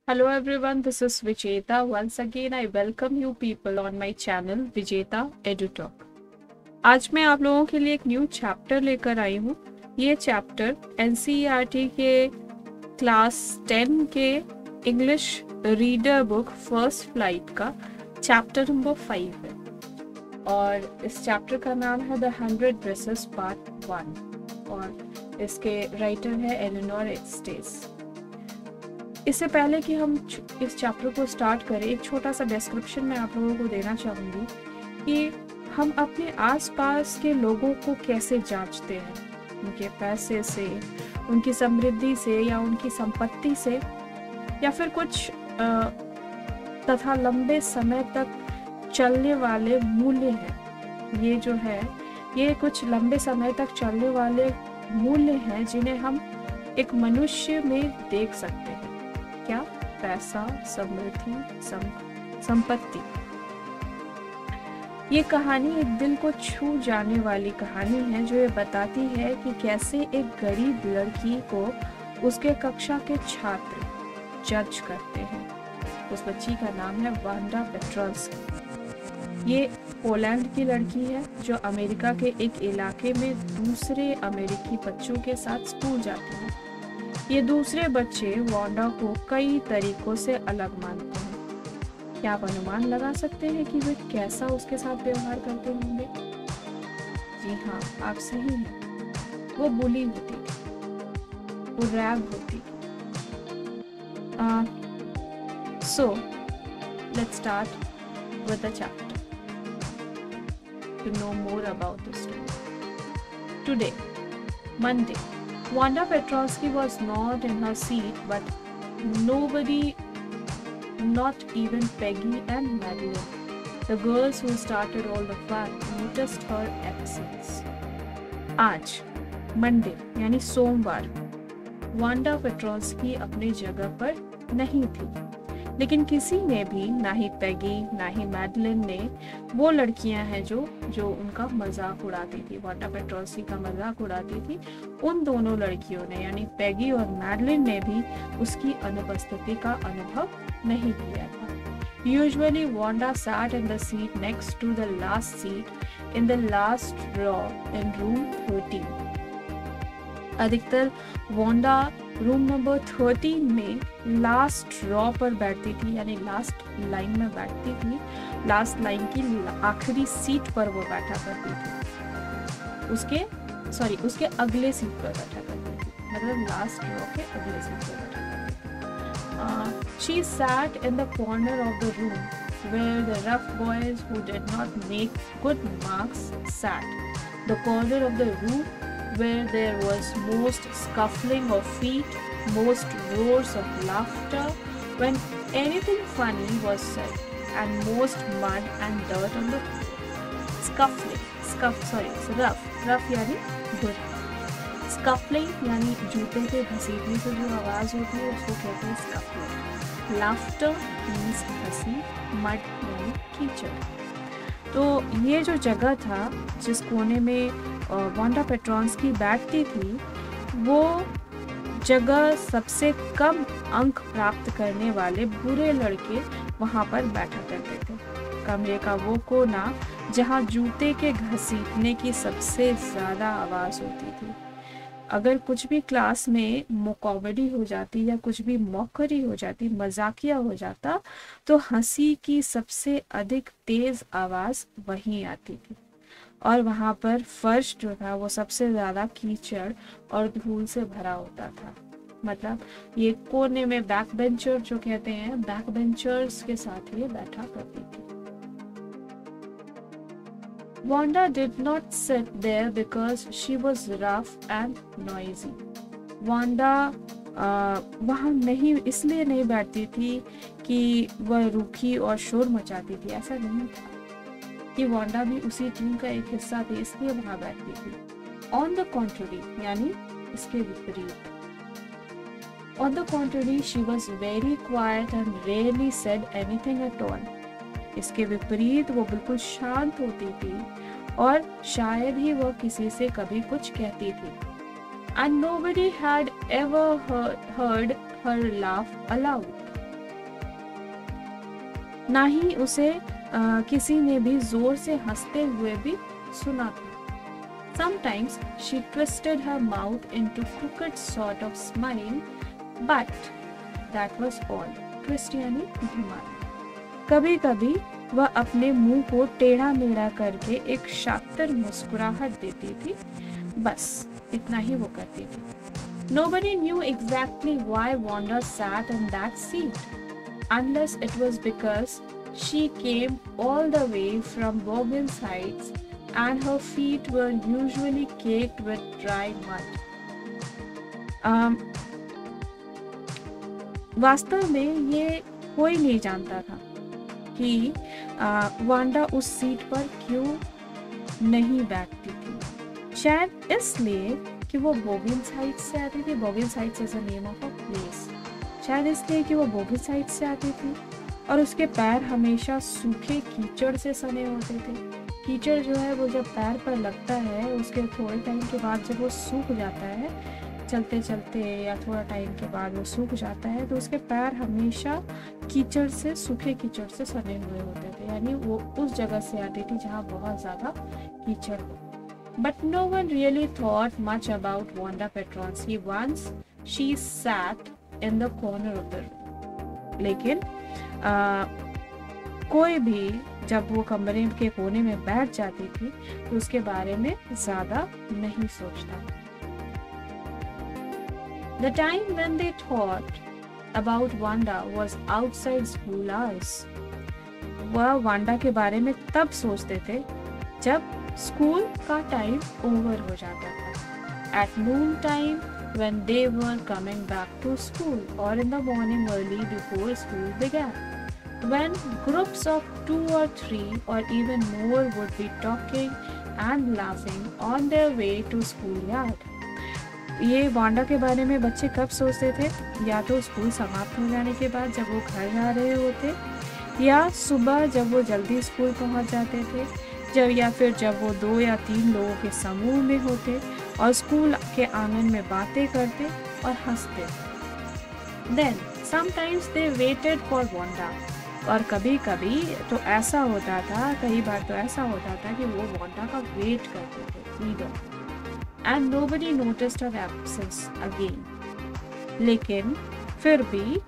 Hello everyone, this is Vijeta. Once again, I welcome you people on my channel Vijeta EduTalk. आज मैं आप लोगों के लिए एक न्यू चैप्टर लेकर आई हूँ। ये चैप्टर NCERT के क्लास 10 के English reader book first flight का चैप्टर नंबर 5 है और इस चैप्टर का नाम है द 100 ड्रेसेस पार्ट 1 और इसके राइटर है एलिनोर एस्टेस। इससे पहले कि हम इस चैप्टर को स्टार्ट करें, एक छोटा सा डिस्क्रिप्शन मैं आप लोगों को देना चाहूँगी कि हम अपने आसपास के लोगों को कैसे जांचते हैं, उनके पैसे से, उनकी समृद्धि से या उनकी संपत्ति से या फिर कुछ तथा लंबे समय तक चलने वाले मूल्य हैं। ये जो है ये कुछ लंबे समय तक चलने वाले मूल्य हैं जिन्हें हम एक मनुष्य में देख सकते हैं। क्या? पैसा, समृद्धि, संपत्ति। ये कहानी एक दिल को छू जाने वाली कहानी है जो ये बताती है कि कैसे एक गरीब लड़की को उसके कक्षा के छात्र जज करते हैं। उस बच्ची का नाम है वांडा पेट्रोल्स्की। ये पोलैंड की लड़की है जो अमेरिका के एक इलाके में दूसरे अमेरिकी बच्चों के साथ स्कूल जाती है। ये दूसरे बच्चे वांडा को कई तरीकों से अलग मानते हैं। क्या आप अनुमान लगा सकते हैं कि वे कैसा उसके साथ व्यवहार करते होंगे? जी हाँ, आप सही हैं। वो बुली होती थी, वो रैग होती थी। So, let's start with the chapter to know more about the story. Today, Monday, Wanda Petrosky was not in her seat, but nobody, not even Peggy and Madeline, the girls who started all the fun, noticed her absence. आज Monday यानी सोमवार Wanda पेट्रोल्स्की अपनी जगह पर नहीं थी, लेकिन किसी ने भी, ना ही पैगी ना ही मैडलिन ने, वो लड़कियां हैं जो उनका मजाक उड़ाती थी, वांडा पेट्रोल्स्की का मजाक उड़ाती थी, उन दोनों लड़कियों ने यानी पैगी और मैडलिन ने भी उसकी अनुपस्थिति का अनुभव नहीं किया था। Usually Wanda sat in the seat next to the last seat in the last row in room 13. अधिकतर वांडा रूम नंबर 13 में लास्ट रॉ पर बैठती थी, यानी लास्ट लाइन में बैठती थी। लास्ट लाइन की आखिरी सीट पर वो बैठा करती थी। उसके अगले सीट पर बैठा करती थी, मतलब लास्ट रॉ के अगले सीट पर बैठा करती थी। She sat in the corner of the room where the rough boys who did not make good marks sat. The corner of the room where there was most scuffling of feet, most roars of laughter when anything funny was said, and most mud and dirt on the floor. Rough यानी बुरा, scuffling यानी जूते के घसीटने से जो आवाज होती है उसको कहते हैं scuffling. Laughter means हंसी, mud यानी कीचड़। तो ये जो जगह था जिस कोने में वांडा पेट्रोल्स्की बैठती थी, वो जगह सबसे कम अंक प्राप्त करने वाले बुरे लड़के वहाँ पर बैठा करते थे। कमरे का वो कोना जहाँ जूते के घसीटने की सबसे ज़्यादा आवाज़ होती थी। अगर कुछ भी क्लास में कॉमेडी हो जाती या कुछ भी मौकरी हो जाती, मजाकिया हो जाता, तो हंसी की सबसे अधिक तेज आवाज़ वहीं आती थी और वहाँ पर फर्श जो था वो सबसे ज़्यादा कीचड़ और धूल से भरा होता था। मतलब ये कोने में बैक बेंचर जो कहते हैं, बैक बेंचर्स के साथ ये बैठा करती थी। Wanda did not sit there because she was rough and noisy. Wanda वहाँ नहीं इसलिए नहीं बैठती थी कि वह रूखी और शोर मचाती थी, ऐसा नहीं था कि वांडा भी उसी टीम का एक हिस्सा थी इसलिए वहाँ बैठती थी। ऑन द कॉन्ट्ररी यानी इसके विपरीत, on the contrary she was very quiet and rarely said anything at all. इसके विपरीत वो बिल्कुल शांत होती थी और शायद ही वह किसी से कभी कुछ कहती थी। And nobody had ever heard her laugh aloud. ना ही उसे किसी ने भी जोर से हंसते हुए भी सुना था. Sometimes she twisted her mouth into crooked sort of smile, but that was all. Twist यानी घुमाना. कभी कभी वह अपने मुंह को टेढ़ा मेढ़ा करके एक शातिर मुस्कुराहट देती थी. बस इतना ही वो करती थी. Nobody knew exactly why Wanda sat in that seat, unless it was because she came all the way from Bourbon's Heights and her feet were usually caked with dry mud. वास्तव में ये कोई नहीं जानता था कि वांडा उस seat पर क्यों नहीं बैठती थी. शायद इसलिए कि वो बोगिन्स हाइट्स से आती थी. Boggins heights is the name of a place. शायद इसलिए कि वो बोगिन्स हाइट्स से आती थी और उसके पैर हमेशा सूखे कीचड़ से सने होते थे. कीचड़ जो है वो जब पैर पर लगता है उसके थोड़े टाइम के बाद जब वो सूख जाता है, चलते चलते या थोड़ा टाइम के बाद वो सूख जाता है, तो उसके पैर हमेशा कीचड़ से, सूखे कीचड़ से सने हुए होते थे. यानी वो उस जगह से आती थी जहाँ बहुत ज़्यादा कीचड़ हो. But no one really thought much about Wanda Petronsky once she sat in the corner of the room. लेकिन कोई भी जब वो कमरे के कोने में बैठ जाती थी तो उसके बारे में ज़्यादा नहीं सोचता. The time when they thought about Wanda was outside school hours. वह वांडा के बारे में तब सोचते थे जब स्कूल का टाइम ओवर हो जाता था. At noon time when they were coming back to school or in the morning early before school began. When groups of 2 or 3 or even more would be talking and laughing on their way to schoolyard. ये Wanda के बारे में बच्चे कब सोचते थे? या तो स्कूल समाप्त हो जाने के बाद जब वो घर जा रहे होते, या सुबह जब वो जल्दी स्कूल पहुंच जाते थे, या फिर जब वो 2 या 3 लोगों के समूह में होते और स्कूल के आंगन में बातें करते और हंसते. Then sometimes they waited for Wanda. और कभी कभी तो ऐसा होता था, कई बार तो ऐसा होता था कि वो वांडा का वेट करते थे either. And nobody noticed her absence again. लेकिन फिर भी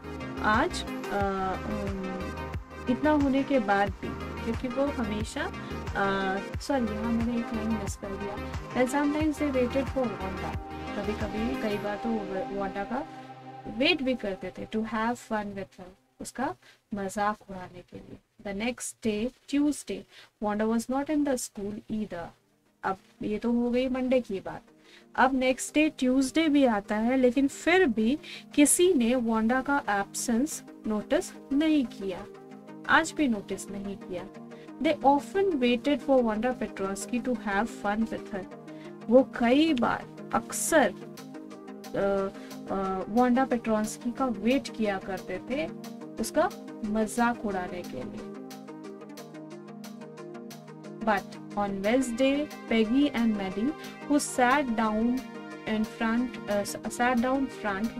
आज इतना होने के बाद भी, क्योंकि वो हमेशा सॉरी यहाँ मैंने एक लाइन मिस कर दिया. Then sometimes they waited for Wanda. कभी कभी कई बार तो वांडा का वेट भी करते थे to have fun with her. उसका मजाक उड़ाने के लिए. The next day, Tuesday, Wanda was not in the school either. अब ये तो हो गई मंडे की बात. अब नेक्स्ट डे ट्यूसडे भी आता है, लेकिन फिर भी किसी ने वांडा का एब्सेंस नोटिस नहीं किया. आज भी नोटिस नहीं किया. They often waited for Wanda Petronsky to have fun with her. वो कई बार अक्सर वांडा पेट्रोन्स्की का वेट किया करते थे उसका मजाक उड़ाने के लिए. But on Wednesday, Peggy and Maddie, who sat down front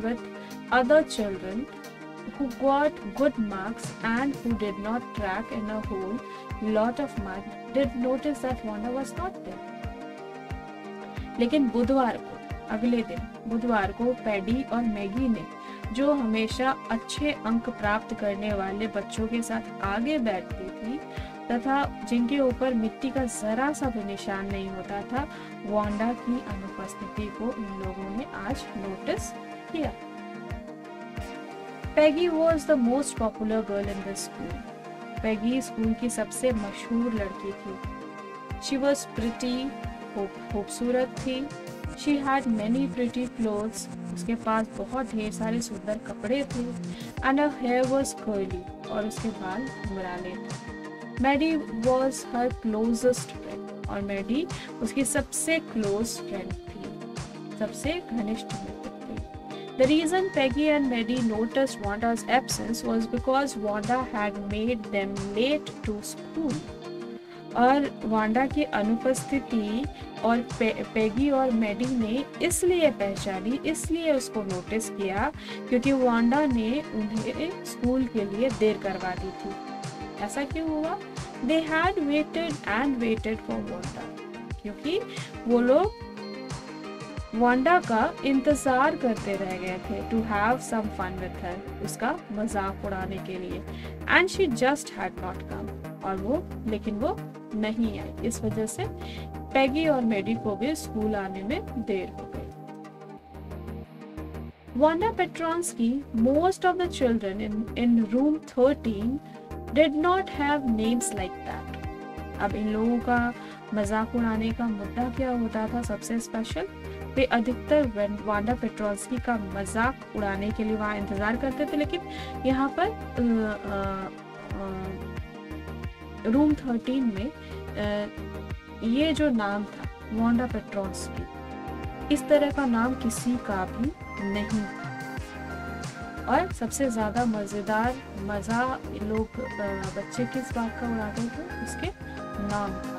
with other children who got good marks and who did not track in a whole lot of mud, did notice that Wanda was not there. लेकिन अगले दिन बुधवार को paddy और Maggi ने, जो हमेशा अच्छे अंक प्राप्त करने वाले बच्चों के साथ आगे बैठती थी तथा जिनके ऊपर मिट्टी का जरा सा भी निशान नहीं होता था, वांडा की अनुपस्थिति को इन लोगों ने आज नोटिस किया. Peggy was the most popular girl in the school. Peggy school की सबसे मशहूर लड़की थी. She was pretty, खूबसूरत थी. She had many pretty clothes. उसके पास बहुत ढेर सारे सुंदर कपड़े थे. And her hair was curly. और उसके बाल घुंघराले थे. Maddie was her closest friend. और Maddie उसकी सबसे close friend थी, सबसे घनिष्ठ मित्र थी. The reason Peggy and Maddie noticed Wanda's absence was because Wanda had made them late to school. और वांडा की अनुपस्थिति और पेगी और मैडी ने इसलिए पहचानी, इसलिए उसको नोटिस किया क्योंकि वांडा ने उन्हें स्कूल के लिए देर करवा दी थी. ऐसा क्यों हुआ? They had waited and waited for Wanda, क्योंकि वो लोग वांडा का इंतजार करते रह गए थे to have some fun with her, उसका मजाक उड़ाने के लिए। And she just had not come, और लेकिन वो नहीं आई। इस वजह से पैगी और मेडी को भी स्कूल आने में देर हो गई। Wanda Petronski, most of the children in room 13 did not have names like that. अब इन लोगों का मजाक उड़ाने का मुद्दा क्या होता था सबसे स्पेशल? वे अधिकतर वांडा पेट्रोंस्की का मजाक उड़ाने के लिए वहाँ इंतजार करते थे, लेकिन यहाँ पर रूम 13 में ये जो नाम था वांडा पेट्रोंस्की, इस तरह का नाम किसी का भी नहीं था। और सबसे ज्यादा मजेदार मजा लोग बच्चे किस बात का उड़ाते थे? उसके नाम का।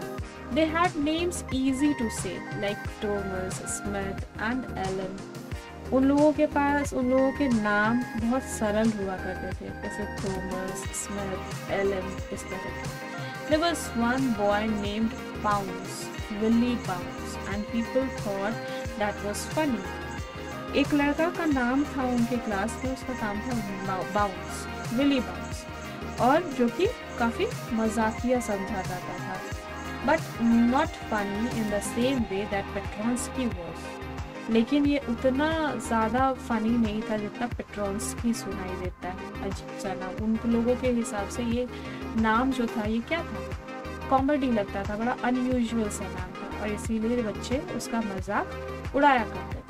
They had names easy to say like Thomas, Smith and Ellen. उन लोगों के पास उन लोगों के नाम बहुत सरल हुआ करते थे, जैसे थॉमस, स्मिथ, एलन, इस तरह के। There was one boy named Bounce, Willie Bounce, and people thought that was funny. एक लड़का का नाम था उनके क्लास में, उसका नाम था बाउंस, विली बाउंस, और जो कि काफी मजाकिया समझा जाता था, but not funny in the same way that Petronsky was. लेकिन ये उतना ज़्यादा फनी नहीं था जितना पेट्रोंस्की सुनाई देता है। अजीब सा नाम, उन लोगों के हिसाब से ये नाम जो था ये क्या था? कॉमेडी लगता था, बड़ा अनयूजुअल सा नाम था, और इसीलिए बच्चे उसका मजाक उड़ाया करते थे।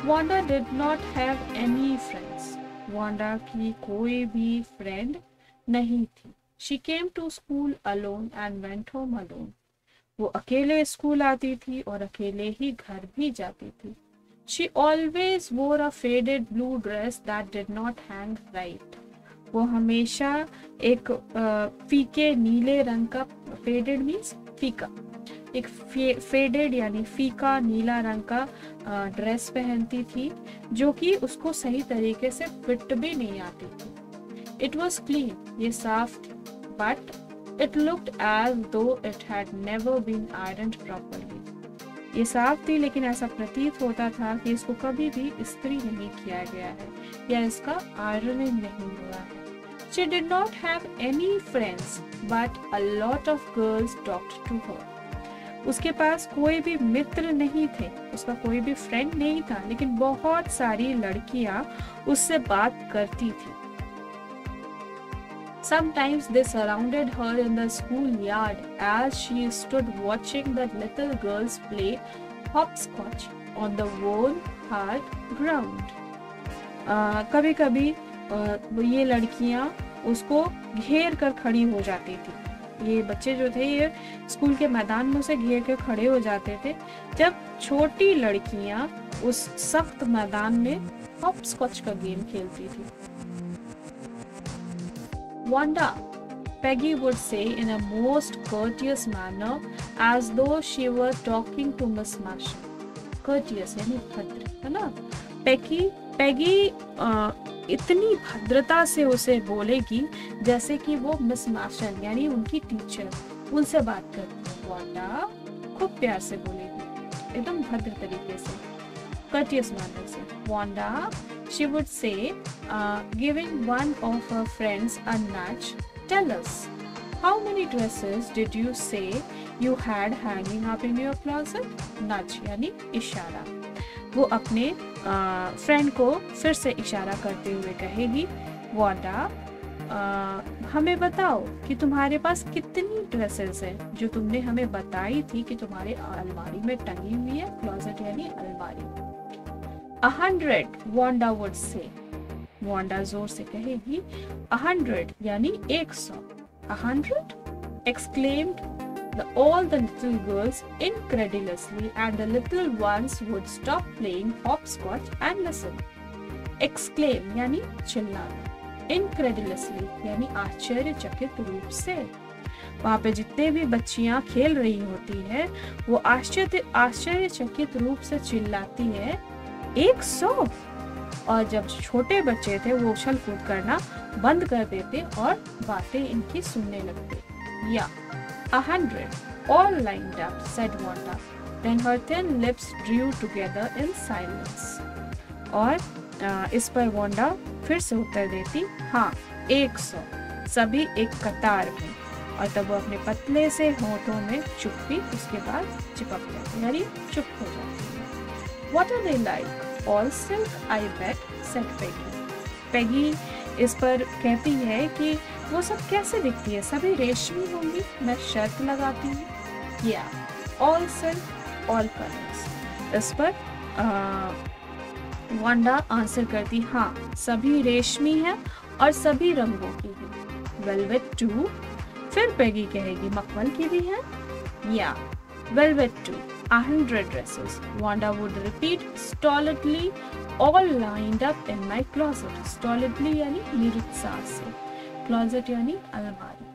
Wanda did not have any friends. Wanda की कोई भी फ्रेंड नहीं थी। She came to school alone and went home alone. वो अकेले स्कूल आती थी और अकेले ही घर भी जाती थी। She always wore a faded blue dress that did not hang right. वो हमेशा एक फीके नीले रंग का, faded means फीका, एक फेडेड यानी फीका नीला रंग का ड्रेस पहनती थी, जो कि उसको सही तरीके से फिट भी नहीं आती थी। It was clean, ये साफ थी, but it looked as though it had never been ironed properly. ये साफ थी, लेकिन ऐसा प्रतीत होता था कि इसको कभी भी इस्त्री नहीं किया गया है या इसका आयरनिंग नहीं हुआ है। She did not have any friends, but a lot of girls talked to her. उसके पास कोई भी मित्र नहीं थे, उसका कोई भी फ्रेंड नहीं था, लेकिन बहुत सारी लड़कियां उससे बात करती थी। Sometimes they surrounded her in the schoolyard as she stood watching the little girls play hopscotch on the worn hard ground. कभी कभी ये लड़कियां उसको घेर कर खड़ी हो जाती थी। ये बच्चे जो थे ये स्कूल के मैदान में उसे घेर कर खड़े हो जाते थे जब छोटी लड़कियां उस सख्त मैदान में हॉपस्कॉच का गेम खेलती थी। Wanda, Peggy would say in a most courteous manner as though she were talking to Miss Marshall. Courteous यानी भद्र, है ना? Peggy इतनी भद्रता से उसे बोलेगी जैसे कि वो मिस मार्शल यानी उनकी टीचर, उनसे बात करती है। वांडा खूब प्यार से बोलेगी, एकदम भद्र तरीके से, courteous manner से। Wanda, she would say, giving one of her friends a nudge, tell us, how many dresses did you say you had hanging up in your closet? Nudge यानी इशारा। वो अपने फ्रेंड को फिर से इशारा करते हुए कहेगी, वांडा हमें बताओ कि तुम्हारे पास कितनी ड्रेसेस हैं जो तुमने हमें बताई थी कि तुम्हारे अलमारी में टंगी हुई है। क्लोजेट यानी अलमारी। 100, वांडा would say. वांडा जोर से कहेगी 100 यानी 100। 100? exclaimed all the little girls incredulously, and the little ones would stop playing hopscotch and listen. Exclaim यानी चिल्लाना, incredulously यानी आश्चर्यचकित रूप से। वहाँ पे जितने भी बच्चियाँ खेल रही होती है वो आश्चर्यचकित रूप से चिल्लाती है 100, और जब छोटे बच्चे थे वो उछल कूद करना बंद कर देते और बातें इनकी सुनने लगते। या 100 all lined up, said Wanda. Then her thin lips drew together in silence. और इस पर वांडा फिर से उत्तर देती, हाँ 100, सभी एक कतार में। और तब वो अपने पतले से होठों में चुप्पी उसके बाद चिपक जाती, यानी चुप हो जाती है। What are they like? All silk, I bet, said Peggy. Peggy इस पर कहती है कि वो सब कैसे दिखती है, सभी रेशमी होंगी, मैं शर्त लगाती हूँ। या ऑल सिल्क ऑल कलर्स। इस पर वांडा आंसर करती, हाँ सभी रेशमी है और सभी रंगों की है। Velvet to. फिर पेगी कहेगी, मखमल की भी है। या velvet to, 100 dresses, Wanda would repeat stolidly, all lined up in my closet. Stolidly यानी निरुत्साह से, closet यानी अलमारी।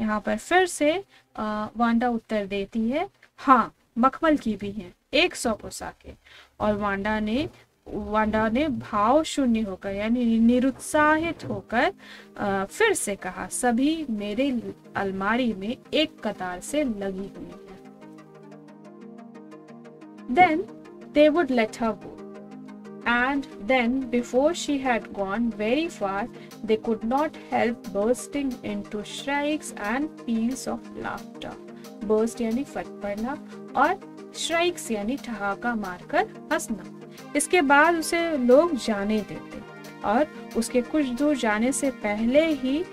यहाँ पर फिर से वांडा उत्तर देती है, हाँ मखमल की भी हैं 100 पोशाकें। और वांडा ने भाव शून्य होकर यानी निरुत्साहित होकर फिर से कहा, सभी मेरे अलमारी में एक कतार से लगी हुई है। Then they would let her go. And then, before she had gone very far, they could not help bursting into shrieks and peals of laughter. Burst यानी फट पड़ना और shrieks यानी ठहाका मारकर हंसना। इसके बाद उसे लोग जाने देते और उसके कुछ दूर जाने से पहले ही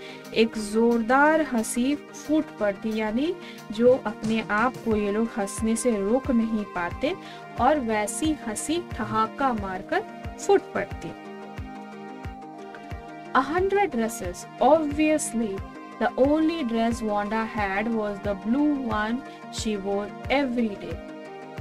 एक जोरदार हंसी फूट पड़ती, यानी जो अपने आप को ये लोग हंसने से रोक नहीं पाते और वैसी हंसी ठहाका मारकर फूट पड़ती। 100 dresses. Obviously, the only dress Wanda had was the blue one she wore every day.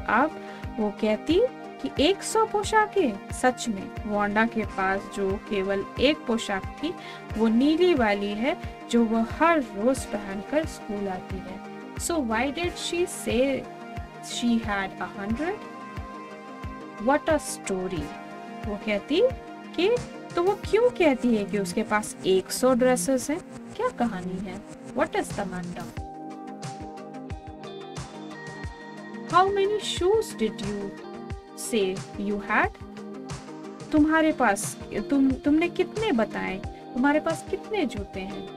अब वो कहती कि 100 पोशाकें। सच में वांडा के पास जो केवल एक पोशाक थी वो नीली वाली है जो वह हर रोज पहनकर स्कूल आती है। So why did she say she had 100? What a story. वो कहती कि तो वो क्यों कहती है कि उसके पास 100 ड्रेसेस हैं? क्या कहानी है? What is the matter? How many shoes did you say you had? तुम्हारे पास तुमने कितने बताए? तुम्हारे पास कितने जूते हैं?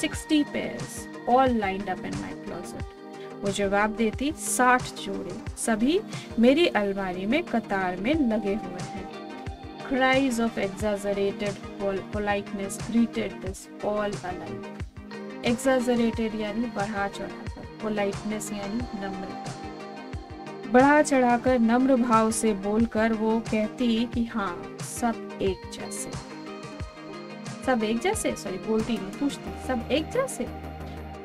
60 pairs, all lined up in my closet. वो जवाब देती, 60 जोड़े, सभी मेरी अलमारी में कतार में लगे हुए हैं। Cries of exaggerated politeness greeted this all alike. Exaggerated यानी बढ़ा चढ़ाकर, politeness यानी नम्रता। बढ़ा चढ़ाकर नम्र भाव से बोलकर वो कहती कि हाँ सब एक जैसे। सब एक जैसे? सॉरी, बोलती नहीं, पूछती, सब एक जैसे?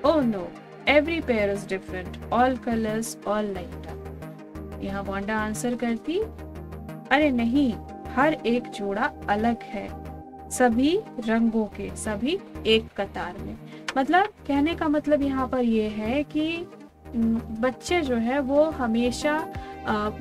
Oh no, every pair is different, all colors, all lined up. यहाँ वांडा आंसर करती, अरे नहीं, हर एक जोड़ा अलग है, सभी रंगों के, सभी एक कतार में। मतलब कहने का मतलब यहाँ पर ये है कि बच्चे जो है वो हमेशा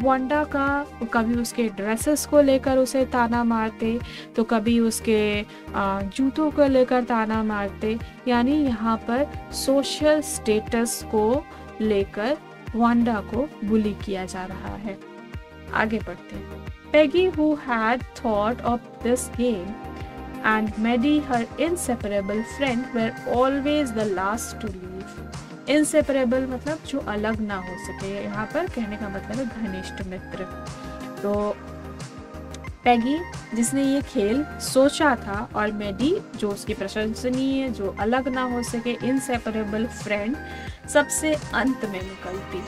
वांडा का कभी उसके ड्रेसेस को लेकर उसे ताना मारते, तो कभी उसके जूतों को लेकर ताना मारते। यानी यहाँ पर सोशल स्टेटस को लेकर वांडा को बुली किया जा रहा है। आगे बढ़ते हैं। Peggy, who had thought of this game, and Maddie, her inseparable friend, were always the last to leave. Inseparable मतलब जो अलग ना हो सके, यहाँ पर कहने का मतलब है घनिष्ठ मित्र। तो पैगी जिसने ये खेल सोचा था और मेडी जो उसकी प्रशंसनीय, जो अलग ना हो सके, inseparable friend, सबसे अंत में निकलती।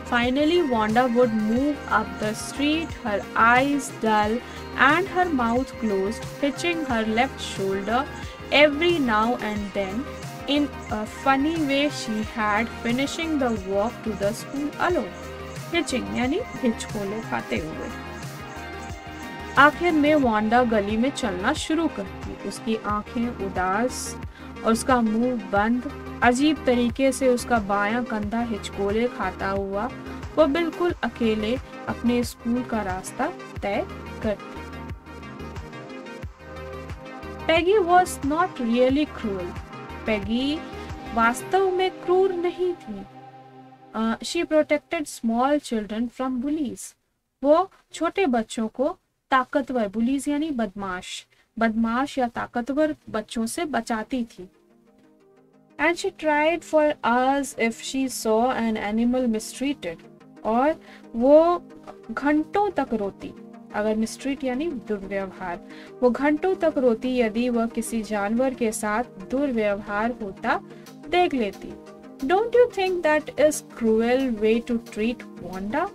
Finally, Wanda would move up the street, her eyes dull and her mouth closed, hitching her left shoulder every now and then in a funny way she had, finishing the walk to the school alone. Hitching यानी हिचकोले खाते हुए। आखिर में Wanda गली में चलना शुरू करती। उसकी आंखें उदास और उसका मुंह बंद, अजीब तरीके से उसका बायां कंधा हिचकोले खाता हुआ वो बिल्कुल अकेले अपने स्कूल का रास्ता तय करती। Peggy was not really cruel. Peggy वास्तव में क्रूर नहीं थी. She protected small children from bullies. वो छोटे बच्चों को ताकतवर, बुलीज यानी बदमाश या ताकतवर बच्चों से बचाती थी. And she tried for hours if she saw an animal mistreated. और वो घंटों तक रोती, अगर मिस्ट्रीट यानी दुर्व्यवहार, वो घंटों तक रोती यदि वह किसी जानवर के साथ दुर्व्यवहार होता देख लेती. Don't you think that is cruel way to treat Wanda?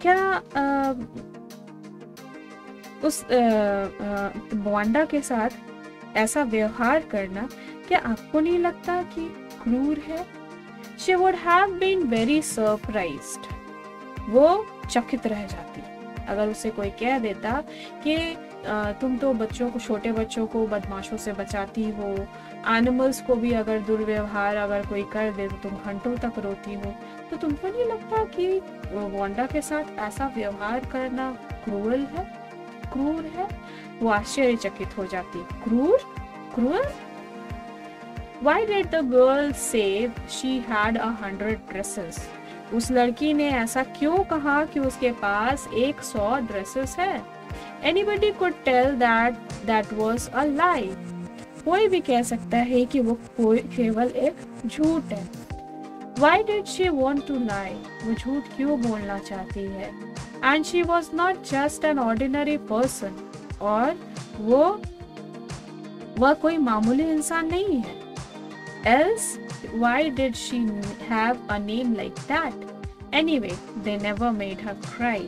क्या उस वांडा के साथ ऐसा व्यवहार करना क्या आपको नहीं लगता कि क्रूर है? She would have been very surprised. वो चकित रह जाती अगर उसे कोई कह देता कि तुम तो बच्चों को, छोटे बच्चों को बदमाशों से बचाती हो, एनिमल्स को भी अगर दुर्व्यवहार अगर कोई कर दे तो तुम घंटों तक रोती हो. तो तुमको नहीं लगता कि वांडा के साथ ऐसा व्यवहार करना क्रूर है? वो आश्चर्यचकित हो जाती. क्रूर? Why did the girl say she had 100 dresses? उस लड़की ने ऐसा क्यों कहा कि उसके पास 100 ड्रेसेस है? Anybody could tell that was a lie. कोई भी कह सकता है कि वो केवल एक झूठ है. Why did she want to lie? वो झूठ क्यों बोलना चाहती है? And she was not just an ordinary person. और वह कोई मामूली इंसान नहीं है. Else, why did she have a name like that? Anyway, they never made her cry.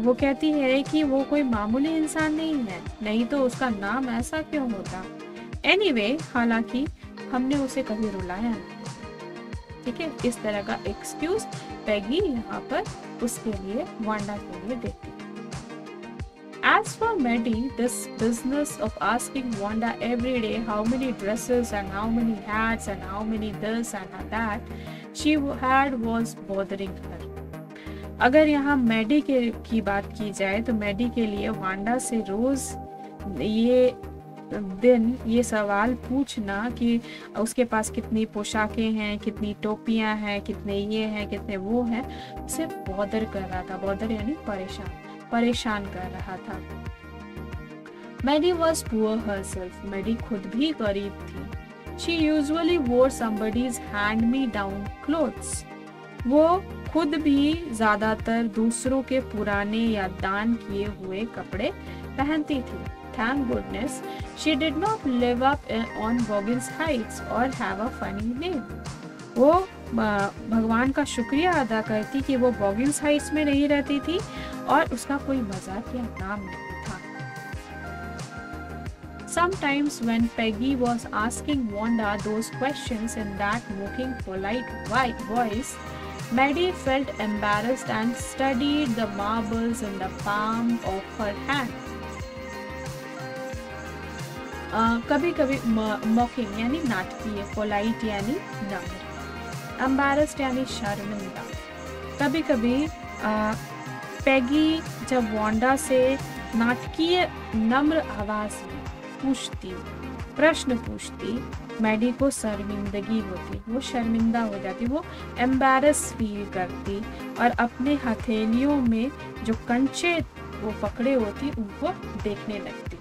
वो कहती है कि वो कोई मामूली इंसान नहीं है, नहीं तो उसका नाम ऐसा क्यों होता. Anyway, हालांकि हमने उसे कभी रुलाया नहीं. ठीक है, इस तरह का एक्सक्यूज पेगी यहाँ पर उसके लिए, वांडा के लिए देती. As for Maddie, this business of asking Wanda every day how many dresses and how many hats and how many this and that she had was bothering her. अगर यहाँ Maddie की बात की जाए तो मैडी के लिए वांडा से रोज ये सवाल पूछना कि उसके पास कितनी पोशाकें हैं, कितनी टोपियां हैं, कितने ये हैं, कितने वो हैं, उसे बॉदर कर रहा था. बॉदर यानी परेशान कर रहा था. Maddie was poor herself. Maddie खुद भी गरीब थी. She usually wore somebody's hand me down clothes. वो खुद भी ज्यादातर दूसरों के पुराने या दान किए हुए कपड़े पहनती थी. Thank goodness she did not live up on Boggins Heights or have a funny name. वो भगवान का शुक्रिया अदा करती कि वो बॉगिन्स हाइट्स में नहीं रहती थी और उसका कोई मजाकिया नाम नहीं था. Sometimes when Peggy was asking Wanda those questions in that mocking, polite voice, Maddie felt embarrassed and studied the marbles in the palm of her hand. कभी कभी मॉकिंग यानी नाटकीय, पोलाइट यानी नम्र, एम्बैरेस्ड यानी शर्मिंदा. कभी कभी पेगी जब वांडा से नाटकीय नम्र आवाज में प्रश्न पूछती, मैडी को शर्मिंदगी होती, वो शर्मिंदा हो जाती, वो एम्बैरस फील करती और अपने हथेलियों में जो कंचे वो पकड़े होती उनको देखने लगती.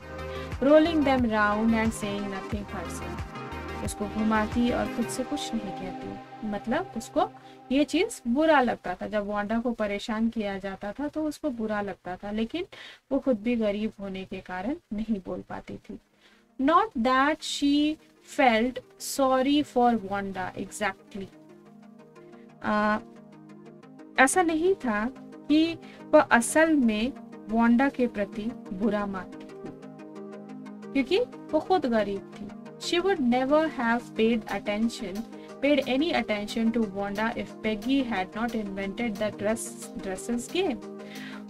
Rolling them round and saying nothing herself. उसको घुमाती और खुद से कुछ नहीं कहती. मतलब उसको ये चीज बुरा लगता था, जब वांडा को परेशान किया जाता था तो उसको बुरा लगता था, लेकिन वो खुद भी गरीब होने के कारण नहीं बोल पाती थी. Not that she felt sorry for Wanda exactly. ऐसा नहीं था कि वह असल में वांडा के प्रति बुरा मानती थी, क्योंकि वो खुद गरीब थी. She would never have paid any attention to Wanda if Peggy had not invented the dresses game.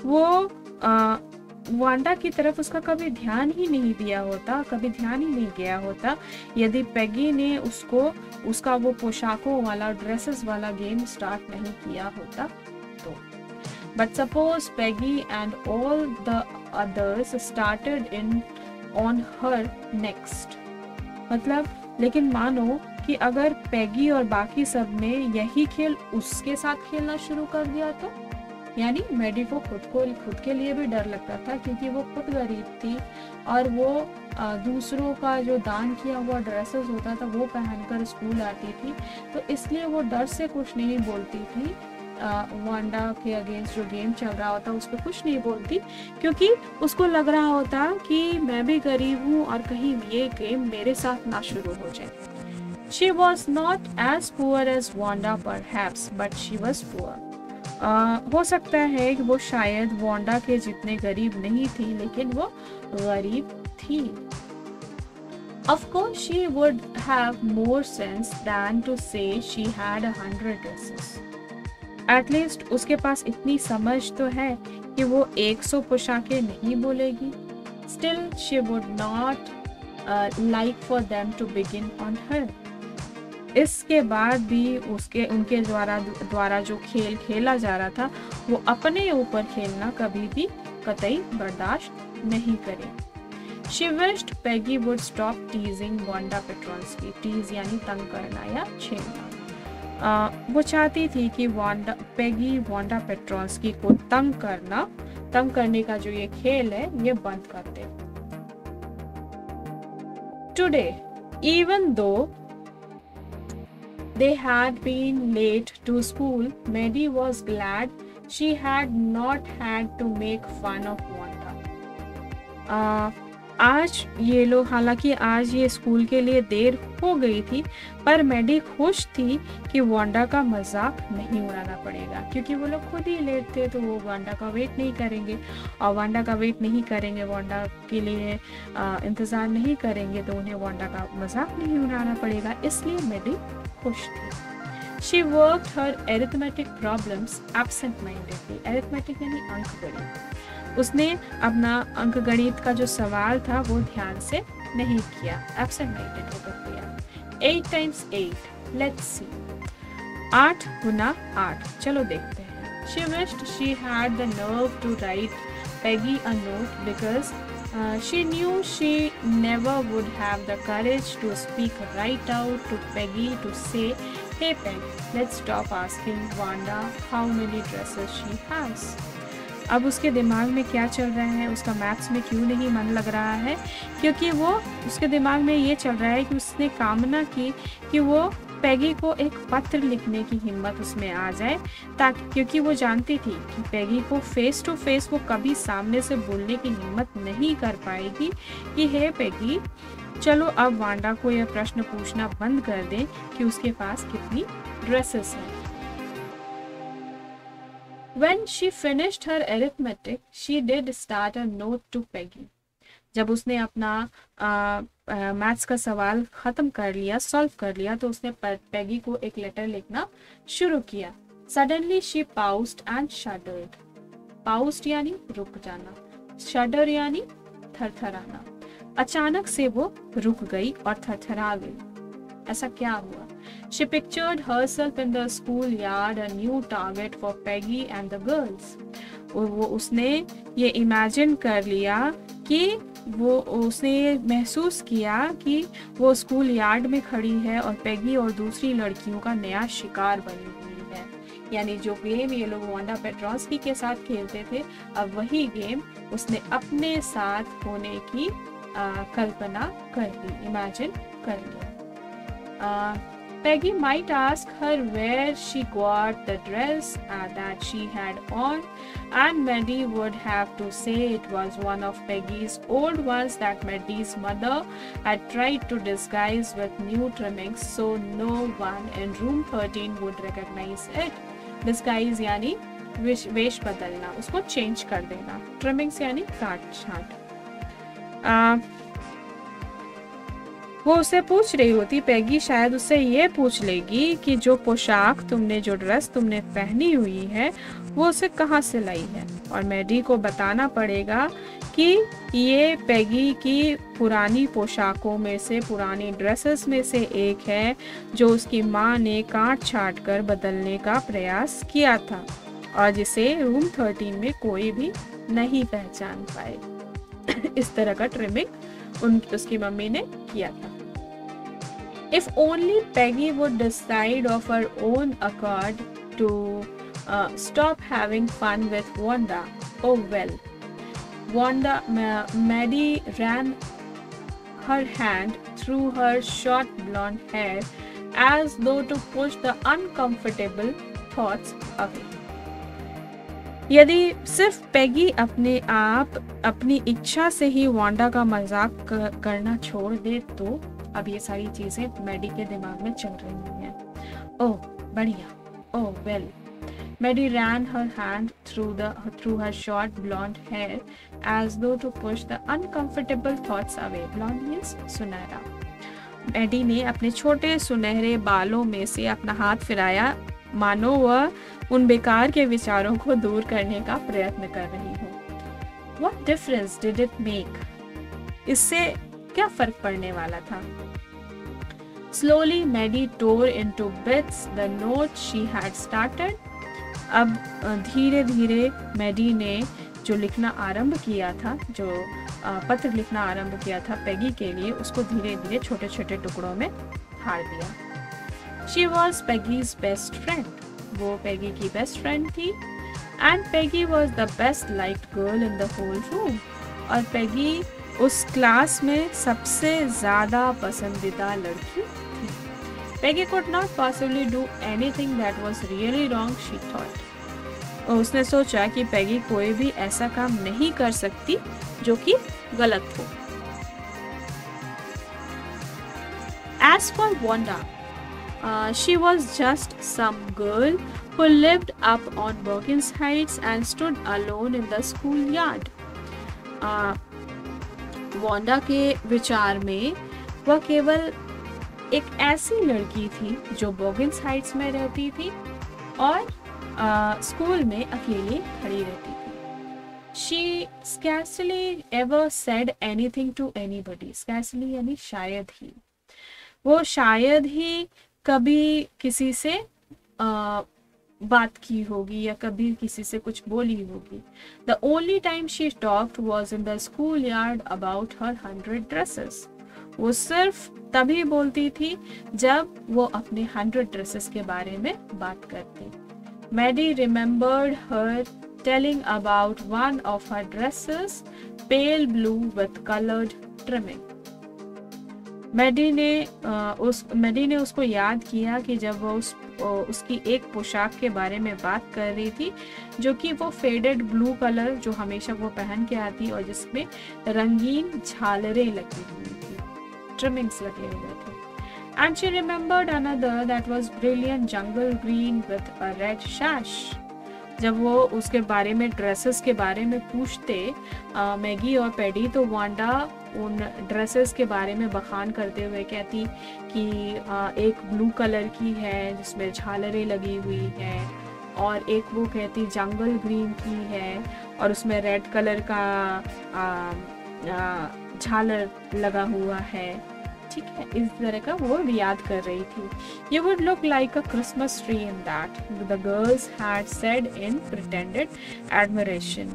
वो वांडा की तरफ उसका कभी ध्यान ही नहीं गया होता यदि पेगी ने उसका वो पोशाकों वाला, ड्रेसेस वाला गेम स्टार्ट नहीं किया होता. तो But suppose Peggy and all the others started in on her next. मतलब लेकिन मानो कि अगर पैगी और बाकी सब ने यही खेल उसके साथ खेलना शुरू कर दिया तो, यानी मैडी को खुद के लिए भी डर लगता था क्योंकि वो खुद गरीब थी और वो दूसरों का जो दान किया हुआ ड्रेसेस होता था वो पहनकर स्कूल आती थी, तो इसलिए वो डर से कुछ नहीं बोलती थी। वांडा के अगेंस्ट जो गेम चल रहा होता उस पर कुछ नहीं बोलती क्योंकि उसको लग रहा होता कि मैं भी गरीब हूँ और कहीं ये गेम मेरे साथ ना शुरू हो जाए। She was not as poor as Wanda perhaps, but she was poor. हो सकता है कि वो शायद वांडा के जितने गरीब नहीं थी, लेकिन वो गरीब थी। Of course, she would have more sense than to say she had 100 dresses. At least उसके पास इतनी समझ तो है कि वो 100 पोशाकें नहीं बोलेगी। Still, she would not like for them to begin on her. इसके बाद भी उनके द्वारा जो खेल खेला जा रहा था वो अपने ऊपर खेलना कभी भी कतई बर्दाश्त नहीं करें। She wished Peggy would stop teasing Wanda Petronsky. Tease यानी तंग करना या छेड़ना। वो चाहती थी कि पेगी वांडा पेट्रोंस्की को तंग करने का जो ये खेल है ये बंद कर दे। Today, even though they had been late to school, Maddie was glad she had not had to make fun of Wanda. हालांकि आज ये स्कूल के लिए देर हो गई थी, पर मैडी खुश थी कि वांडा का मजाक नहीं उड़ाना पड़ेगा क्योंकि वो लोग खुद ही लेट थे, तो वो वांडा का वेट नहीं करेंगे और वांडा का वेट नहीं करेंगे, वांडा के लिए इंतज़ार नहीं करेंगे, तो उन्हें वांडा का मजाक नहीं उड़ाना पड़ेगा, इसलिए मैडी खुश थी। She worked her arithmetic problems absent-mindedly. Arithmetic यानी अंकगणित। उसने अपना अंकगणित का जो सवाल था वो ध्यान से नहीं किया, absent-minded होकर किया। 8 times 8. Let's see. 8 गुना 8। चलो देखते हैं। She wished she had the nerve to write Peggy a note because she knew she never would have the courage to speak right out to Peggy to say, "Hey Peg, let's stop asking Wanda how many dresses she has." अब उसके दिमाग में क्या चल रहा है, उसका maths में क्यों नहीं मन लग रहा है, क्योंकि वो उसके दिमाग में ये चल रहा है कि उसने कामना की कि वो पैगी को एक पत्र लिखने की हिम्मत उसमें आ जाए, ताकि क्योंकि वो जानती थी कि पैगी को फेस टू फेस वो कभी सामने से बोलने की हिम्मत नहीं कर पाएगी कि हे पैगी, चलो अब वांडा को यह प्रश्न पूछना बंद कर दें कि उसके पास कितनी ड्रेसेस हैं। When she finished her arithmetic, she did start a note to Peggy. जब उसने अपना मैथ्स का सवाल खत्म कर लिया, सॉल्व कर लिया, तो उसने पैगी को एक लेटर लिखना शुरू किया। Suddenly she paused and shuddered. Paused यानी रुक जाना, shudder यानी थरथराना। अचानक से वो रुक गई और थरथरा गई। ऐसा क्या हुआ? She pictured herself in the schoolyard, a new target for Peggy and the girls. उसने ये इमेजिन कर लिया कि उसने ये महसूस किया कि वो स्कूल यार्ड में खड़ी है और पैगी और दूसरी लड़कियों का नया शिकार बनी हुई है। यानी जो गेम ये लोग वांडा पेट्रोंस्की के साथ खेलते थे, अब वही गेम उसने अपने साथ होने की कल्पना कर ली, इमेजिन कर लिया। Peggy might ask her where she got the dress that she had on, and Maddie would have to say it was one of Peggy's old ones that Maddie's mother had tried to disguise with new trimmings so no one in room 13 would recognize it. Disguise यानी वेश बदलना, उसको change कर देना। Trimmings यानी काट छांट। वो उससे पूछ रही होती, पैगी शायद उससे ये पूछ लेगी कि जो पोशाक तुमने, जो ड्रेस तुमने पहनी हुई है वो उसे कहाँ से लाई है, और मैडी को बताना पड़ेगा कि ये पैगी की पुरानी पोशाकों में से, पुरानी ड्रेसेस में से एक है जो उसकी माँ ने काट छाट कर बदलने का प्रयास किया था। और जिसे रूम 13 में कोई भी नहीं पहचान पाए। इस तरह का ट्रिमिंग उसकी मम्मी ने किया था। If only Peggy would decide of her own accord to stop having fun with Wanda. Oh well. Maddie ran her hand through her short blonde hair as though to push the uncomfortable thoughts away. यदि सिर्फ Peggy अपने आप अपनी इच्छा से ही Wanda का मजाक करना छोड़ दे तो अब ये सारी चीजें मैडी के दिमाग में चल रही हैं। ओह बढ़िया, ओह well. Maddie ran her hand through her short blonde hair as though to push the uncomfortable thoughts away. Blonde means सुनहरा। मैडी ने अपने छोटे सुनहरे बालों में से अपना हाथ फिराया मानो वह उन बेकार के विचारों को दूर करने का प्रयत्न कर रही हो। What difference did it make? इससे क्या फर्क पड़ने वाला था? Slowly Maddie tore into bits the note she had started. अब धीरे धीरे मैडी ने जो लिखना आरंभ किया था, जो पत्र लिखना आरंभ किया था पेगी के लिए, उसको धीरे धीरे छोटे छोटे टुकड़ों में फाड़ दिया। She was Peggy's best friend. वो पेगी की बेस्ट फ्रेंड थी। And Peggy was the best liked girl in the whole room. और पेगी उस क्लास में सबसे ज़्यादा पसंदीदा लड़की थी। Peggy could not possibly do anything that was really wrong, she thought. और उसने सोचा कि पेगी कोई भी ऐसा काम नहीं कर सकती जो कि गलत हो। As for Wanda, she was just some girl who lived up on Perkins Heights and stood alone in the schoolyard. Wanda के विचार में वह केवल एक ऐसी लड़की थी जो बॉगिन्स हाइट्स में रहती थी और स्कूल में अकेले खड़ी रहती थी। She scarcely ever said anything to anybody. Scarcely यानी शायद ही। वो शायद ही कभी किसी से बात की होगी या कभी किसी से कुछ बोली होगी। The only time she talked was in the schoolyard about her 100 dresses. वो सिर्फ तभी बोलती थी जब वो अपने 100 ड्रेसेस के बारे में बात करती। Maddie remembered her telling about one of her dresses, pale blue with colored trimming. Maddie ने उसको याद किया कि जब वो उसकी एक पोशाक के बारे में बात कर रही थी जो कि वो फेडेड ब्लू कलर जो हमेशा वो पहन के आती और जिसमें रंगीन झालरें लगी हुई थी, ट्रिमिंग्स लगे हुए थे। And she remembered another that was brilliant jungle green with a red sash. जब वो उसके बारे में ड्रेसेस के बारे में पूछते मैगी और पेडी तो वांडा उन ड्रेसेस के बारे में बखान करते हुए कहती कि एक ब्लू कलर की है जिसमें झालरें लगी हुई है और एक वो कहती जंगल ग्रीन की है और उसमें रेड कलर का झालर लगा हुआ है। ठीक है, इस तरह का वो याद कर रही थी। You would look like a Christmas tree in that, the girls had said in pretended admiration.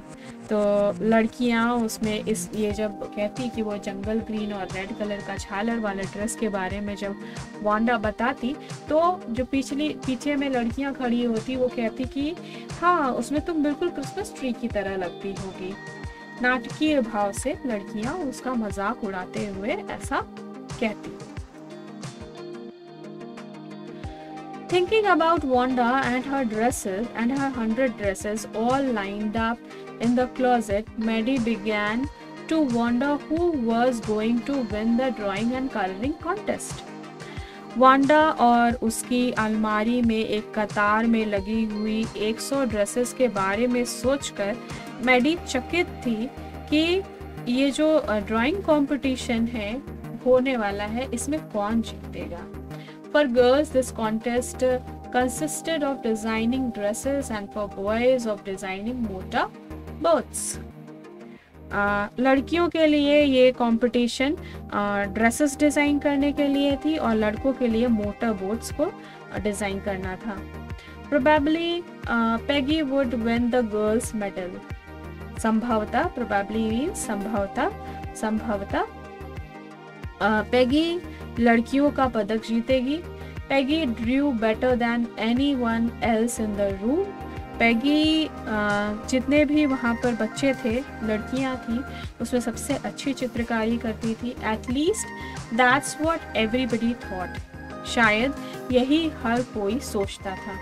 तो लड़कियां उसमें ये जब कहती कि वो जंगल ग्रीन और रेड कलर का झालर वाले ड्रेस के बारे में जब वांडा बताती तो जो पीछे में लड़कियां खड़ी होती वो कहती कि हाँ उसमें तुम बिल्कुल क्रिसमस ट्री की तरह लगती होगी। नाटकीय भाव से लड़कियां उसका मजाक उड़ाते हुए ऐसा कहती। Thinking about Wanda and her dresses and her 100 dresses all lined up in the closet, Maddie began to wonder who was going to win the drawing and coloring contest. Wanda और उसकी अलमारी में एक कतार में लगी हुई 100 ड्रेसेस के बारे में सोचकर मैडी चकित थी कि ये जो ड्राइंग कंपटीशन है होने वाला है इसमें कौन जीतेगा। For girls, this contest consisted of designing dresses and for boys of designing motor boats. लड़कियों के लिए ये कंपटीशन ड्रेसेस डिज़ाइन करने के लिए थी और लड़कों के लिए मोटर बोट्स को डिज़ाइन करना था। Probably Peggy would win the girls medal. संभवतः, probably means संभवतः Peggy लड़कियों का पदक जीतेगी. Peggy drew better than anyone else in the room. Peggy जितने भी वहाँ पर बच्चे थे, लड़कियाँ थी, उसमें सबसे अच्छी चित्रकारी करती थी. At least that's what everybody thought. शायद यही हर कोई सोचता था.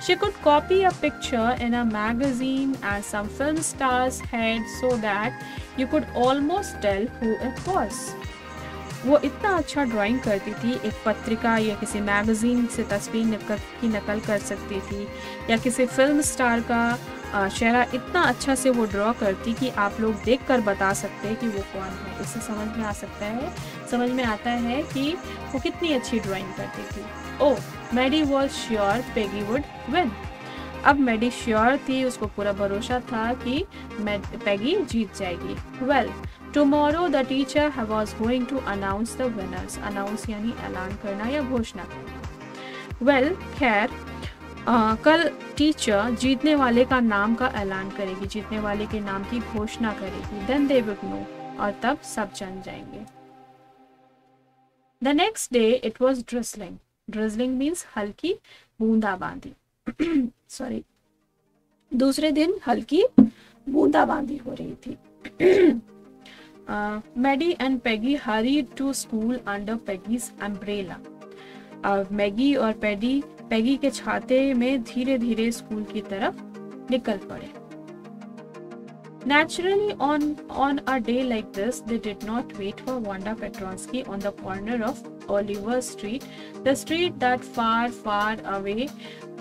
She could copy a picture in a magazine and some film star's head so that you could almost tell who it was. वो इतना अच्छा ड्राइंग करती थी, एक पत्रिका या किसी मैगजीन से तस्वीर की नकल कर सकती थी, या किसी फिल्म स्टार का चेहरा इतना अच्छा से वो ड्रॉ करती कि आप लोग देखकर बता सकते हैं कि वो कौन है. इससे समझ में आता है कि वो कितनी अच्छी ड्राइंग करती थी. Oh, Maddie was sure Peggy would win. अब मैडी श्योर थी, उसको पूरा भरोसा था कि पेगी जीत जाएगी. Well, tomorrow the teacher was going to announce the winners. Announce यानी ऐलान करना या घोषणा करना. Well, खैर कल टीचर जीतने वाले का नाम का ऐलान करेगी, जीतने वाले के नाम की घोषणा करेगी. Then they would know. और तब सब जान जाएंगे. The next day it was drizzling. Drizzling means हल्की बूंदाबांदी. Sorry. दूसरे दिन हल्की बूंदाबांदी हो रही थी. Maddie and Peggy hurried to school under Peggy's umbrella. Maggi और पेगी के छाते में धीरे धीरे स्कूल की तरफ निकल पड़े. Naturally, on a day like this, they did not wait for Wanda Petronsky on the corner of Oliver Street, the street that far away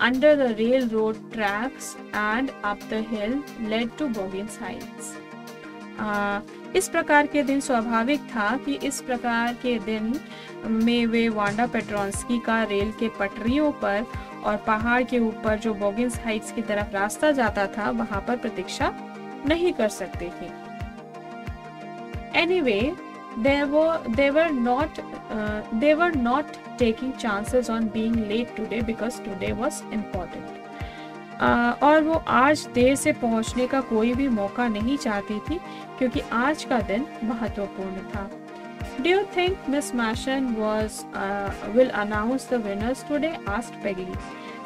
under the railroad tracks and up the hill led to Boggins Heights. इस प्रकार के दिन स्वाभाविक था कि इस प्रकार के दिन में वे वांडा पेट्रोंस्की का रेल के पटरियों पर और पहाड़ के ऊपर जो बॉगिन्स हाइट्स की तरफ रास्ता जाता था वहां पर प्रतीक्षा नहीं कर सकते थे. Anyway, they were not taking chances on being late today because today was important. और वो आज देर से पहुंचने का कोई भी मौका नहीं चाहती थी क्योंकि आज का दिन महत्वपूर्ण था. Do you think Miss Masson will announce the winners today? asked Peggy.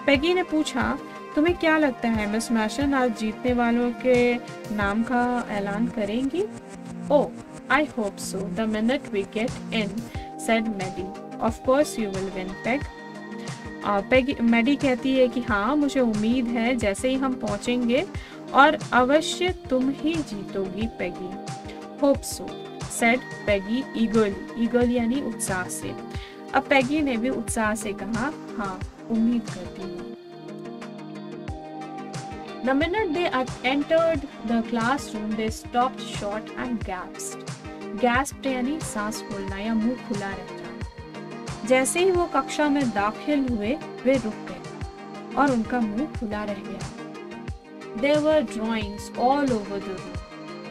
Peggy ने पूछा, तुम्हें क्या लगता है मिस मैशन आज जीतने वालों के नाम का ऐलान करेंगी? Oh, I hope so. The minute we get in, said Maddie. Of course you will win, Peg. Maddie कहती है कि हाँ, मुझे उम्मीद है जैसे ही हम पहुंचेंगे और अवश्य तुम ही जीतोगी Peggy. Hope so, said Peggy eagerly यानी उत्साह से. अब पेगी ने भी उत्साह से कहा, हाँ, उम्मीद करती हूँ. The minute they entered the classroom, they stopped short and gasped. Gasped यानी सांस फूलना या मुंह खुला रहना. जैसे ही वो कक्षा में दाखिल हुए, वे रुक गए और उनका मुंह खुला रह गया. There were drawings all over the room,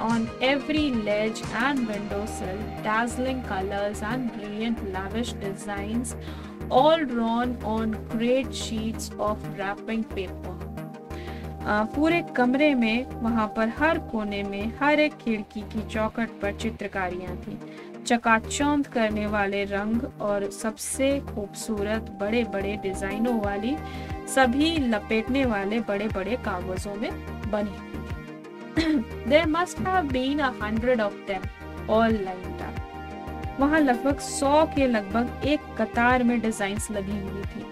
on every ledge and windowsill, dazzling colors and brilliant lavish designs, all drawn on great sheets of wrapping paper. पूरे कमरे में वहां पर हर कोने में हर एक खिड़की की चौखट पर चित्रकारियां थी. चकाचौंध करने वाले रंग और सबसे खूबसूरत बड़े बड़े डिजाइनों वाली सभी लपेटने वाले बड़े बड़े कागजों में बनी हुई. There must have been 100 of them, all lined up. वहाँ लगभग 100 के लगभग एक कतार में डिजाइन्स लगी हुई थी.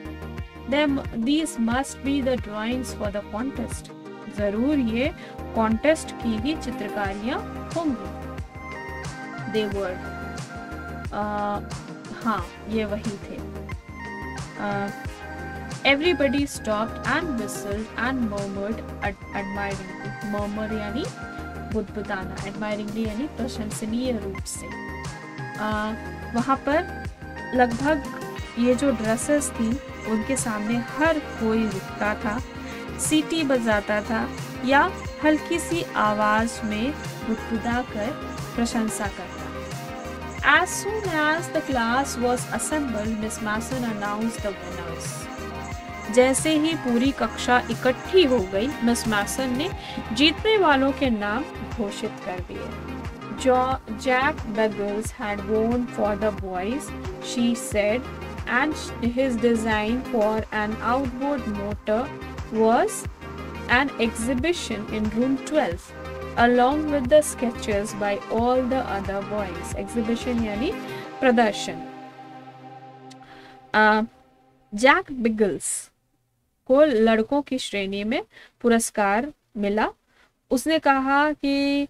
These must be the drawings for the contest. जरूर ये कॉन्टेस्ट की ही चित्रकारियां होंगी. They were. हाँ, ये वही थे. Everybody stopped and whistled and murmured admiringly. Murmur यानी बुदबुदाना, admiringly यानी प्रशंसनीय रूप से. वहाँ पर लगभग ये जो ड्रेसेस थी उनके सामने हर कोई रुकता था, सीटी बजाता था या हल्की सी आवाज में बुदबुदा कर प्रशंसा करता. As soon as the class was assembled, Miss Masson announced the winners. जैसे ही पूरी कक्षा इकट्ठी हो गई, मिस मैसन ने जीतने वालों के नाम घोषित कर दिए। Jack Buggles had won for the boys, she said, and his design for an outboard motor was an exhibition in room 12, along with the sketches by all the other boys. Exhibition यानी प्रदर्शन। Jack bugles को लड़कों की श्रेणी में पुरस्कार मिला। उसने कहा कि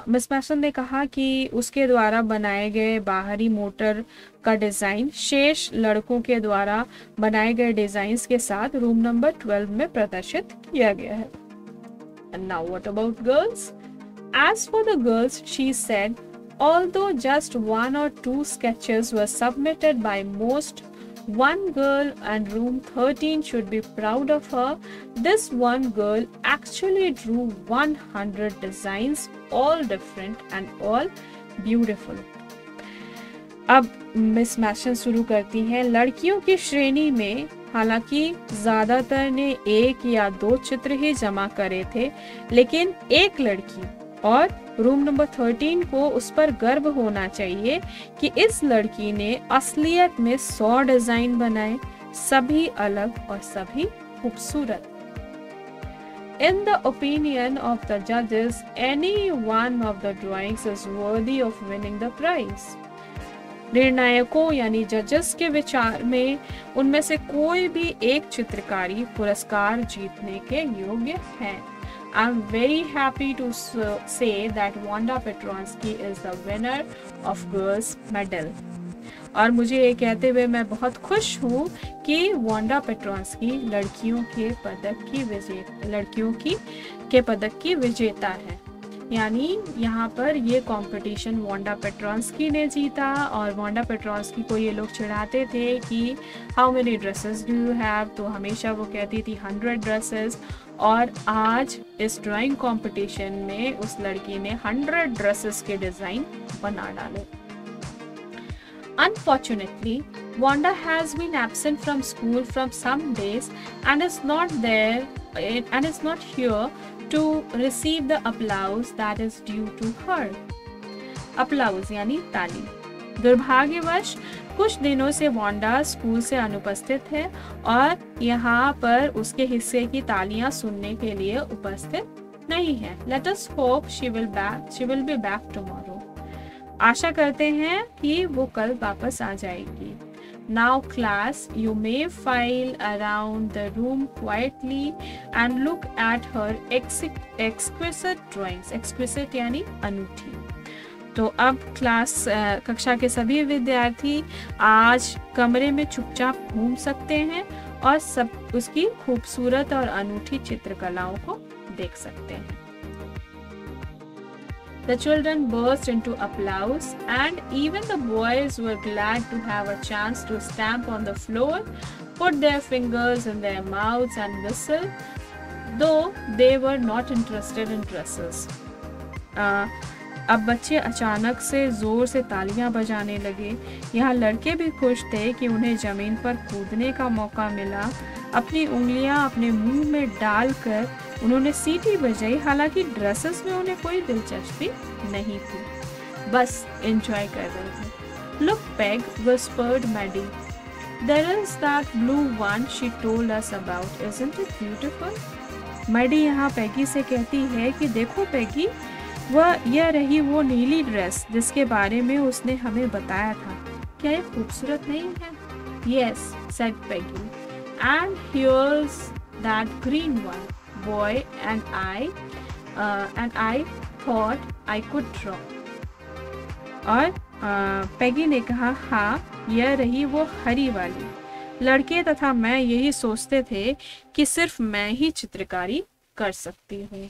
मिस मैसन ने कहा कि उसके द्वारा बनाए गए बाहरी मोटर का डिज़ाइन शेष लड़कों के द्वारा बनाए गए डिज़ाइंस के साथ रूम नंबर 12 में प्रदर्शित किया गया है। And now what about girls? As for the girls, she said, although just 1 or 2 sketches were submitted by most, one girl and room 13 should be proud of her. This one girl actually drew 100 designs, all different and all beautiful. अब miss मैसन शुरू करती हैं। लड़कियों की श्रेणी में हालांकि ज्यादातर ने 1 या 2 चित्र ही जमा करे थे, लेकिन एक लड़की और रूम नंबर 13 को उस पर गर्व होना चाहिए कि इस लड़की ने असलियत में 100 डिजाइन बनाए, सभी अलग और सभी खूबसूरत। In the opinion of the judges, any one of the drawings is worthy of winning the prize. निर्णायकों यानी जजेस के विचार में उनमें से कोई भी एक चित्रकारी पुरस्कार जीतने के योग्य है। I'm very happy to say that Wanda Petronsky is the winner of girls medal. और मुझे ये कहते हुए मैं बहुत खुश हूँ कि वांडा पेट्रोंस्की लड़कियों के पदक की विजेता है। यानी यहाँ पर ये कंपटीशन वांडा पेट्रोंस्की ने जीता और वांडा पेट्रोंस्की को ये लोग चिढ़ाते थे कि how many dresses do you have, तो हमेशा वो कहती थी 100 ड्रेसेस। और आज इस ड्राइंग कंपटीशन में उस लड़की ने 100 ड्रेसेस के डिजाइन बना डाले। Unfortunately, Wanda has been absent from school from some days and is not here to receive the applause that is due to her. Applause यानी ताली। दुर्भाग्यवश कुछ दिनों से वांडा स्कूल से अनुपस्थित है और यहाँ पर उसके हिस्से की तालियां सुनने के लिए उपस्थित नहीं है। Let us hope she will be back tomorrow. आशा करते हैं कि वो कल वापस आ जाएगी। Now class, you may file around the room quietly and look at her exquisite drawings. Exquisite यानी अनूठी। तो अब कक्षा के सभी विद्यार्थी आज कमरे में चुपचाप घूम सकते हैं और सब उसकी खूबसूरत और अनूठी चित्रकलाओं को देख सकते हैं। The children burst into applause and even the boys were glad to have a chance to stamp on the floor, put their fingers in their mouths and whistle, though they were not interested in dresses. अब बच्चे अचानक से जोर से तालियां बजाने लगे। यहाँ लड़के भी खुश थे कि उन्हें जमीन पर कूदने का मौका मिला। अपनी उंगलियां अपने मुंह में डालकर उन्होंने सीटी बजाई। हालांकि ड्रेसेस में उन्हें कोई दिलचस्पी नहीं थी, बस एंजॉय कर रहे थे। Look, Peg, whispered Maddie. There is that blue one she told us about. Isn't it beautiful? Maddie यहाँ पैगी से कहती है कि देखो पैगी, यह रही वो नीली ड्रेस जिसके बारे में उसने हमें बताया था। क्या ये खूबसूरत नहीं है? Yes, said Peggy. And here's that green one, boy, and I thought I could draw. और पैगी ने कहा, हाँ, यह रही वो हरी वाली। लड़के तथा मैं यही सोचते थे कि सिर्फ मैं ही चित्रकारी कर सकती हूँ।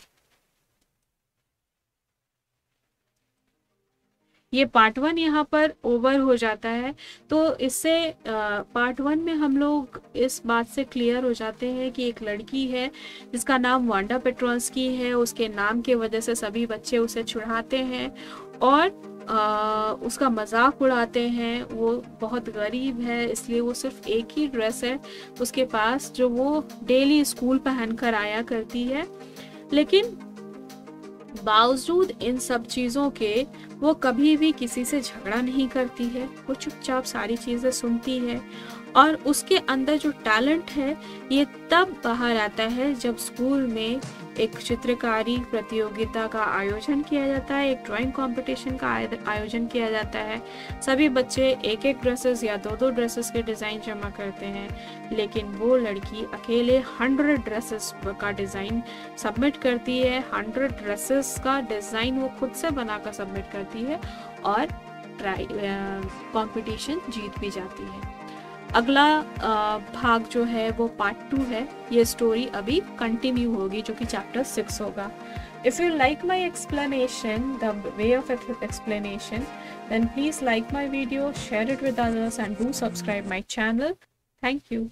ये पार्ट 1 यहाँ पर ओवर हो जाता है। तो इससे पार्ट 1 में हम लोग इस बात से क्लियर हो जाते हैं कि एक लड़की है जिसका नाम वांडा पेट्रोंस्की है। उसके नाम के वजह से सभी बच्चे उसे चिढ़ाते हैं और उसका मजाक उड़ाते हैं। वो बहुत गरीब है, इसलिए वो सिर्फ एक ही ड्रेस है उसके पास जो वो डेली स्कूल पहन कर आया करती है। लेकिन बावजूद इन सब चीज़ों के वो कभी भी किसी से झगड़ा नहीं करती है, वो चुपचाप सारी चीज़ें सुनती है। और उसके अंदर जो टैलेंट है ये तब बाहर आता है जब स्कूल में एक चित्रकारी प्रतियोगिता का आयोजन किया जाता है, एक ड्राइंग कंपटीशन का आयोजन किया जाता है। सभी बच्चे एक एक ड्रेसेस या दो दो ड्रेसेस के डिज़ाइन जमा करते हैं, लेकिन वो लड़की अकेले 100 ड्रेसेस का डिज़ाइन सबमिट करती है। 100 ड्रेसेस का डिज़ाइन वो खुद से बनाकर सबमिट करती है और कंपटीशन जीत भी जाती है। अगला भाग जो है वो पार्ट 2 है। ये स्टोरी अभी कंटिन्यू होगी जो कि चैप्टर 6 होगा। If you like my explanation, the way of explanation, then please like my video, share it with others and do subscribe my channel. Thank you.